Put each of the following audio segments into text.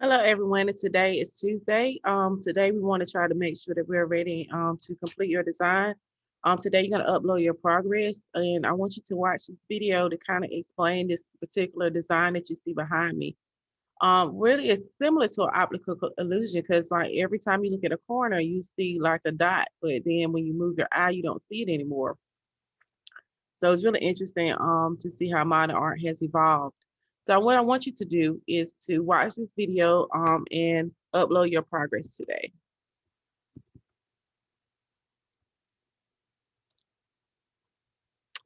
Hello, everyone, and today is Tuesday. Today we want to try to make sure that we're ready to complete your design. Today you're going to upload your progress, and I want you to watch this video to kind of explain this particular design that you see behind me. Really, it's similar to an optical illusion because, like, every time you look at a corner, you see like a dot, but then when you move your eye, you don't see it anymore. So it's really interesting to see how modern art has evolved. So what I want you to do is to watch this video and upload your progress today.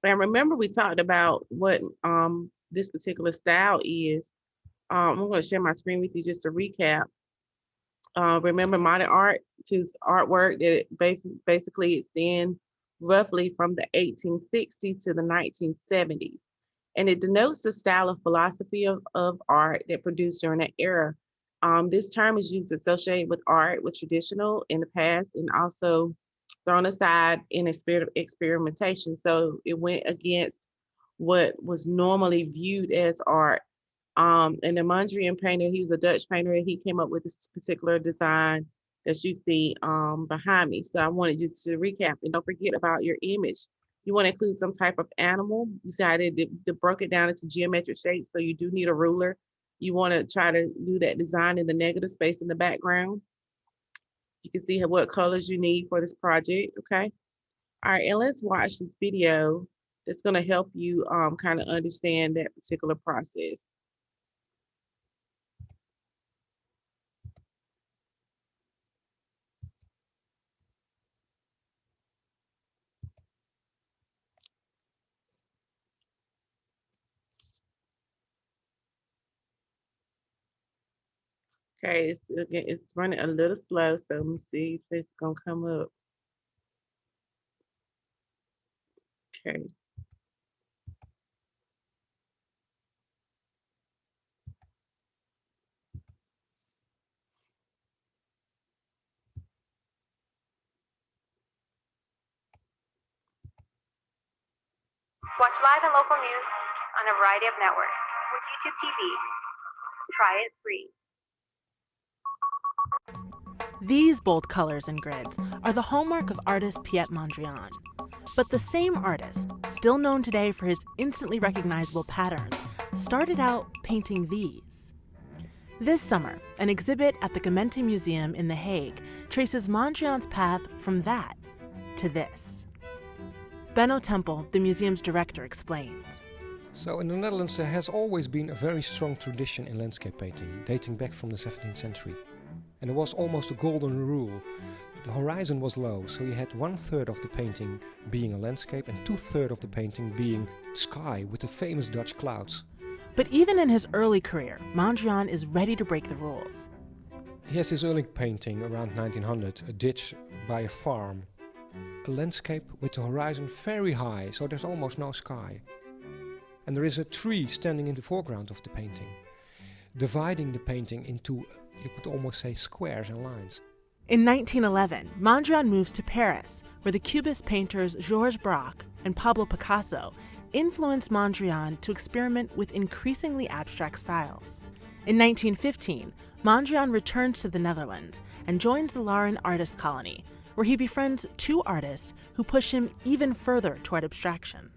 And remember, we talked about what this particular style is. I'm going to share my screen with you just to recap. Remember, modern art to artwork that basically extend roughly from the 1860s to the 1970s. And it denotes the style of philosophy of art that produced during that era. This term is used to associate with art with traditional in the past and also thrown aside in a spirit of experimentation. So it went against what was normally viewed as art. And the Mondrian painter, he was a Dutch painter, and he came up with this particular design that you see behind me. So I wanted you to recap and don't forget about your image. You want to include some type of animal. You see how they broke it down into geometric shapes, so you do need a ruler. You want to try to do that design in the negative space in the background. You can see what colors you need for this project, okay? All right, and let's watch this video that's going to help you kind of understand that particular process. Okay, it's again, it's running a little slow, so let me see if it's gonna come up. Okay. Watch live and local news on a variety of networks. With YouTube TV, try it free. These bold colors and grids are the hallmark of artist Piet Mondrian. But the same artist, still known today for his instantly recognizable patterns, started out painting these. This summer, an exhibit at the Gemeente Museum in The Hague traces Mondrian's path from that to this. Benno Temple, the museum's director, explains. So in the Netherlands there has always been a very strong tradition in landscape painting, dating back from the 17th century. And there was almost a golden rule. The horizon was low, so you had 1/3 of the painting being a landscape and 2/3 of the painting being sky with the famous Dutch clouds. But even in his early career, Mondrian is ready to break the rules. He has this early painting around 1900, a ditch by a farm. A landscape with the horizon very high, so there's almost no sky. And there is a tree standing in the foreground of the painting, dividing the painting into, you could almost say, squares and lines. In 1911, Mondrian moves to Paris, where the Cubist painters Georges Braque and Pablo Picasso influenced Mondrian to experiment with increasingly abstract styles. In 1915, Mondrian returns to the Netherlands and joins the Laren artist colony, where he befriends two artists who push him even further toward abstraction.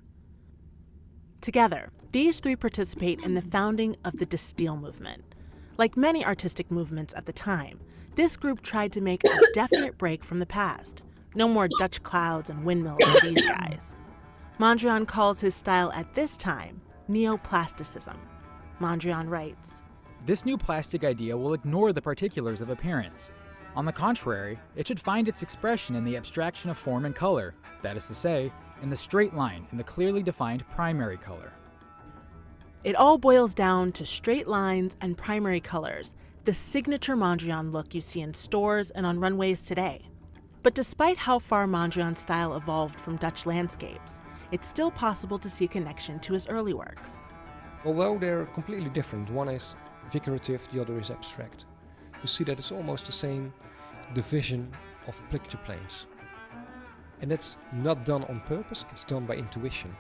Together, these three participate in the founding of the De Stijl movement. Like many artistic movements at the time, this group tried to make a definite break from the past. No more Dutch clouds and windmills for these guys. Mondrian calls his style at this time neoplasticism. Mondrian writes, "This new plastic idea will ignore the particulars of appearance. On the contrary, it should find its expression in the abstraction of form and color, that is to say, in the straight line and the clearly defined primary color." It all boils down to straight lines and primary colors, the signature Mondrian look you see in stores and on runways today. But despite how far Mondrian's style evolved from Dutch landscapes, it's still possible to see a connection to his early works. Although they're completely different, one is figurative, the other is abstract. You see that it's almost the same division of picture planes. And that's not done on purpose, it's done by intuition.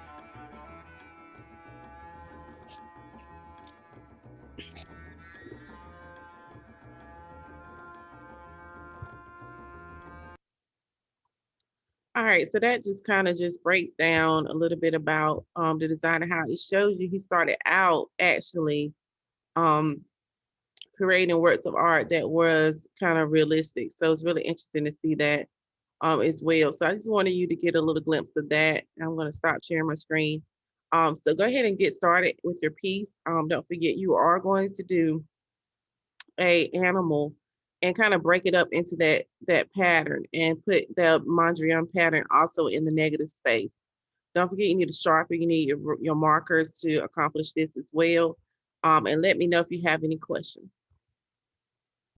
All right, so that just kind of just breaks down a little bit about the design and how it shows you he started out actually um creating works of art that was kind of realistic. So it's really interesting to see that as well. So I just wanted you to get a little glimpse of that. I'm going to stop sharing my screen. So go ahead and get started with your piece. Don't forget you are going to do a animal and kind of break it up into that pattern and put the Mondrian pattern also in the negative space. Don't forget you need a sharper, you need your markers to accomplish this as well. And let me know if you have any questions.